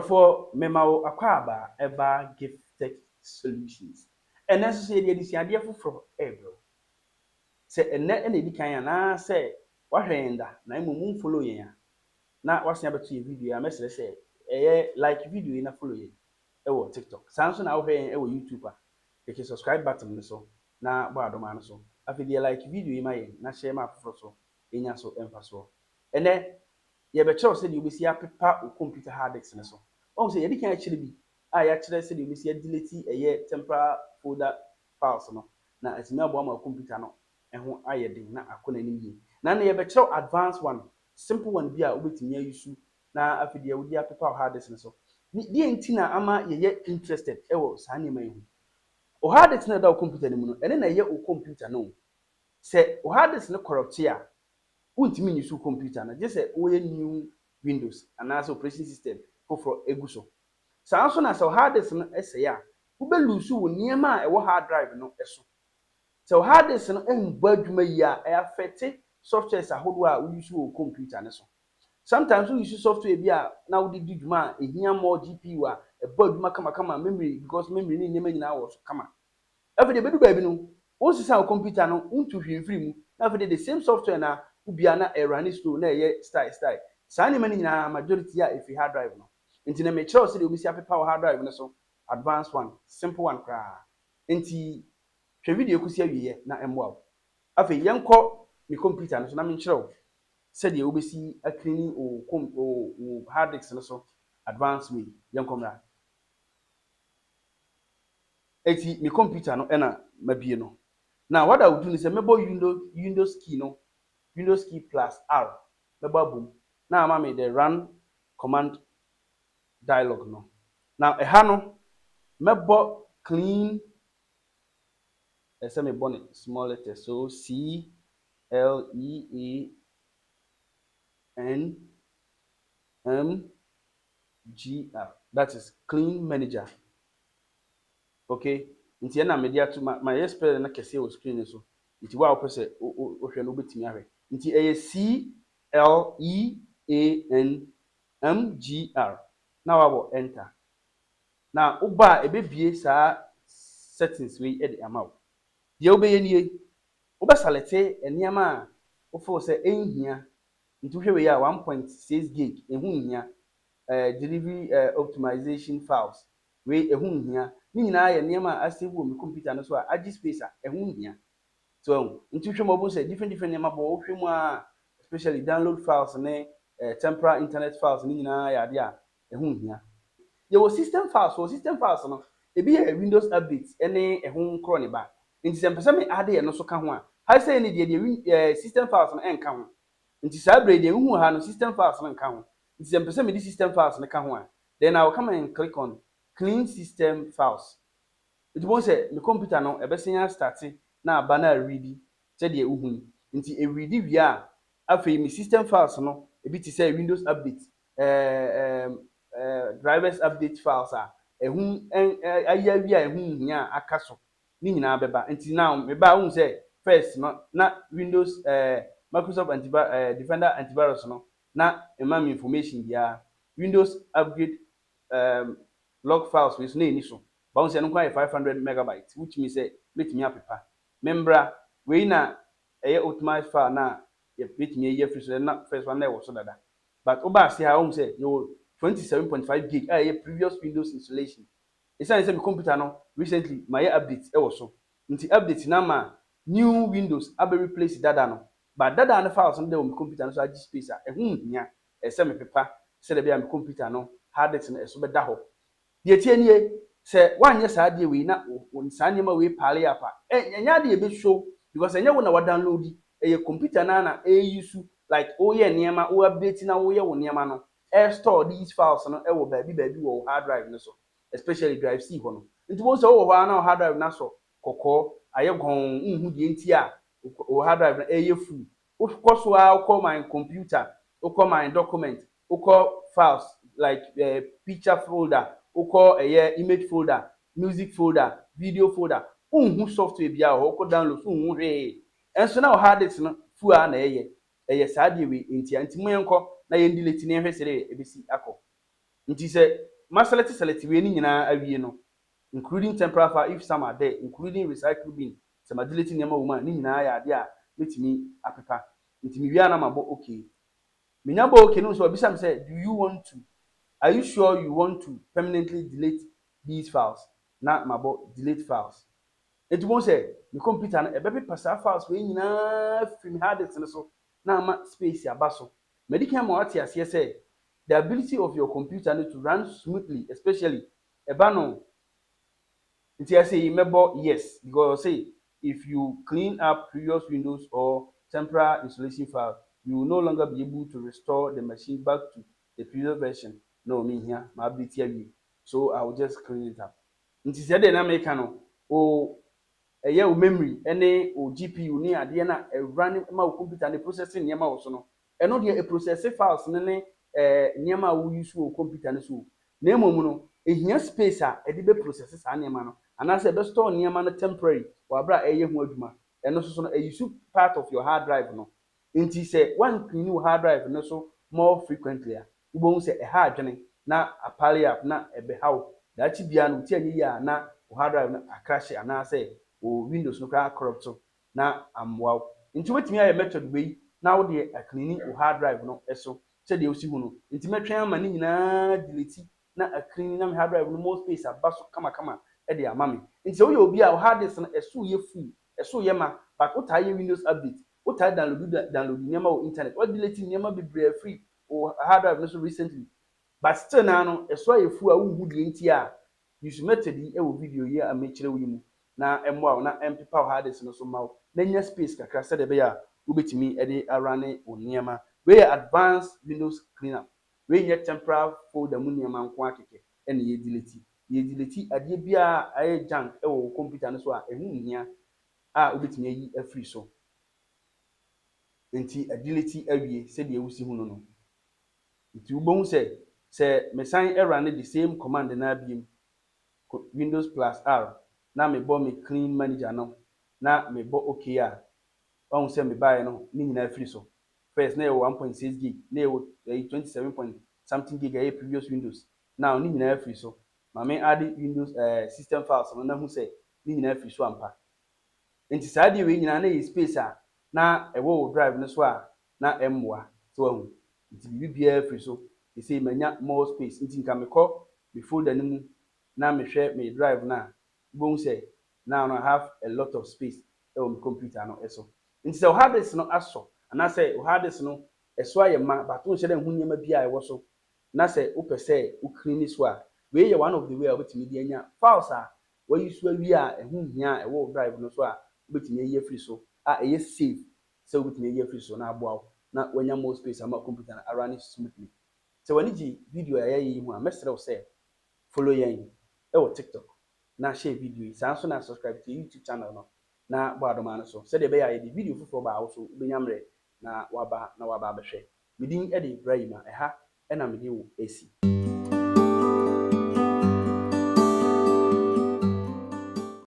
for memo akwaba eba gift tech solutions. And necessarily this idea for ebro. Say a net any kind na say what henda na mu follow ya. Na what's never to video I message say like video in a follow ye. Ewo TikTok. Samson na wohwe ewo YouTube a. You subscribe button so na bo adoma no so. Afi dey like video in my na share ma afro so. Enya so emfa so. Ene ye be chew say you be see apepa o computer hard disk ne so. O say ye di kan akire bi a ya kire say you be see delete temporary folder files no. Na atimi abo ma computer no eho aye den na akona nim yi. Na ye be chew advanced one, simple one bi a obetimi ayusu na afi dey wodi apepa hard disk ne so. Di entina ama ye interested ewo saa nima yi. O hard disk na da o computer ne mu no ene na ye o computer no. Se o hard disk ne corrupt ya untimi nyisu computer na je say we new Windows and also operating system for eguso saa so na so hard disk no ese ya wo be lose wo niema e wo hard drive no eso so hard disk no embo adwuma yi a e affect softwares ahodo a wo use wo computer ne so sometimes we use software bi a na wo di dwuma ehia more GPU a e bo adwuma kama memory because memory ni niema nyina wo so kama every day bedu ba bi no wo sisa wo computer no untu hwemfiri mu na every day the same software na ubia na erani store na ye style saa ni mani nyina majority ya if hard drive no nti na me kire o se de obi si apepa hard drive no so advanced one simple one kra nti hwe video kusi awiye na emwa afi yenko mi computer no so na me kire o se de obi si akrini o hard disk no so advanced way yenko mra eti mi computer no ena mabie no na what I would do is mebo Windows key no Windows key plus R. Meba boom. Now I'm made the run command dialog no. Now a hano mebo clean me bonnet small letter so C L E A N M G R. That is clean manager. Okay. Nti na media to my spell na kese o screen so. Nti wa opese o hwe no betimi ahwe. Nti C L E A N M G R. Now I will enter. Now uba ebebie saa settings we e de amaw. Ye obeye nie. Uba select eniama a ofo se enhia. Nti hwe we ya 1.6 gig ehu nhia. Delivery optimization files we ehu nhia. Ni nyina ye niama asave wo mi computer no so a agi space a ehu nhia. So nti hwe mo bo se different niama bo hwe mu a especially download files ne temporary internet files ni nyina ya de a ehu nhia. Your system files no e bi a Windows update ene ehu nkro ne ba. Nti se mpese me ade ye no so ka ho a ha say ne de system files no enka ho. Nti sa bre de hu ha no system files no enka ho. Nti se mpese me di system files no ka ho a then I will come and click on clean system files. It won't say the computer no ebesenya starting na aba na ready say de ehun. Nti e ready wi a afei mi system files no e bi ti say Windows update drivers update files a ehun aya wi a ehun hia aka so ni nyina beba. Nti now me ba hu say first no na Windows Microsoft Defender antivirus no na emam information dia Windows upgrade log files with no any so bounce no kwa 500 megabytes which means say let me apepa membra we na optimized file na let me ye free so na first one na was so dada but oba see how say you 27.5 gig previous Windows installation it's say my computer no recently my update was so nti update na ma new Windows abe replace dada no but dada na files no dey on my computer no so agi space a ehun hia say me pepa say dey be my computer no hard disk na eso be da ho de tie nie se wanye saa de we na saa nyema we pale apa enya de be show because enya wo na wa download computer na use like ye nyema o update na wo ye wo nyema no store these files no wo baabi wo hard drive no so especially drive C ho no nti wo so wo ho na hard drive na so kokko aye gon nhu de nti a o hard drive na full wo so a call my computer wo call my document wo call files like picture folder oko image folder, music folder, video folder. Unhu software bia oko download unhu hwe. Enso na hard disk no fu a na eye saa de we ntia nti mo yenko na ye delete ne hwe sere ebesi akọ. Nti say ma select we ni nyina awie no, including temporary file if some are there, including recycle bin, some delete nneɛma wo ma ni nyina ya ade a metimi apepa. Nti me wia na ma bo okay. Me nya bo okay no so obisa me say, do you want to, are you sure you want to permanently delete these files? Na ma bo delete files. Enti mo say me computer na ebe pepa sa files we nyina from hard disk so na ma space aba so. Medical ma what ase say the ability of your computer to run smoothly, especially eba no. Nti I say remember yes, because say if you clean up previous Windows or temporary installation file, you will no longer be able to restore the machine back to the previous version. No, me here, my update here. So I will just clean it up. Nti say the na make no o ɛyɛ wo memory ɛne o GPU ne adeɛ na run ma wo computer ne processing nneɛma wo so no ɛno deɛ process files ne nneɛma a wo use wo computer ne so na mmom no ehia space a ɛde be process saa nneɛma no anaasɛ ɛbɛ store nneɛma no temporary wɔ abra ɛyɛ ho adwuma ɛno so no use part of your hard drive no nti sɛ one clean wo hard drive no so more frequently a wobɛhu sɛ ɛha adwene na apale up na ɛbɛhaw daakye bia no ti anyɛ yi a na wo hard drive no akrahye anaasɛ o Windows no kra corrupt so na amwoa nti wetimi ayɛ method we na wo de cleaning o hard drive no so sɛ de osi hu no nti metwen ama ne nyinaa delete na cleaning na me hard drive no more space aba so kama kama e de ama me nti wo ye obi a o hard disk no so ye full so ye ma but wo ta ye Windows update wo ta download nyama o internet wo delete nyama bebre free o hard drive no so recently but still na no so ye full a wo hu de nti a use method yi e wo video yi a me kire wo yi mu na emwa na empepa hard disk no so ma na nya space kakra se de be ya ubetimi e de arane oniema we advanced Windows cleanup we nya temporary folder mu niema nko akeke e na ye delete ade bia aye junk e wo computer no so a ehu nhia a ubetimi ayi afiri so nti delete awie se de ewusi hu no nti ubon se mesan erane the same command na abiem Windows plus R na me bo me clean manager no na me bo okay a on say me buy no ni nyina free so first na 1.6 gig na 27 point something gig a previous Windows now ni nyina free so ma me add Windows system files no na hu say ni nyina free so ampa nti saa de we nyina na space a na wo drive no so a na emmoa so ahu nti bibia free so e say manya more space nti nka me kɔ me folder no mu na me hwɛ me drive na bon say now I have a lot of space on my computer no eso nti say hard disk no aso na say hard disk no eso aye ma but won hye da hu nyema bia e wo so na say wo pese wo clean so a we ye one of the way obetimi di anya files a we use awi a ehu hia e wo drive no so a obetimi ye free so a eye safe say obetimi ye free so na aboa na wanya more space ama computer na run smoothly so wani ji video ya yi hu a mesre wo say follow yen e wo TikTok na share video yi san so na subscribe to YouTube channel no na bo adoma no so se de be ya di video foforo ba wo so benyamre na waba behwe medin e de Ibrahim a ha e na mede wo esi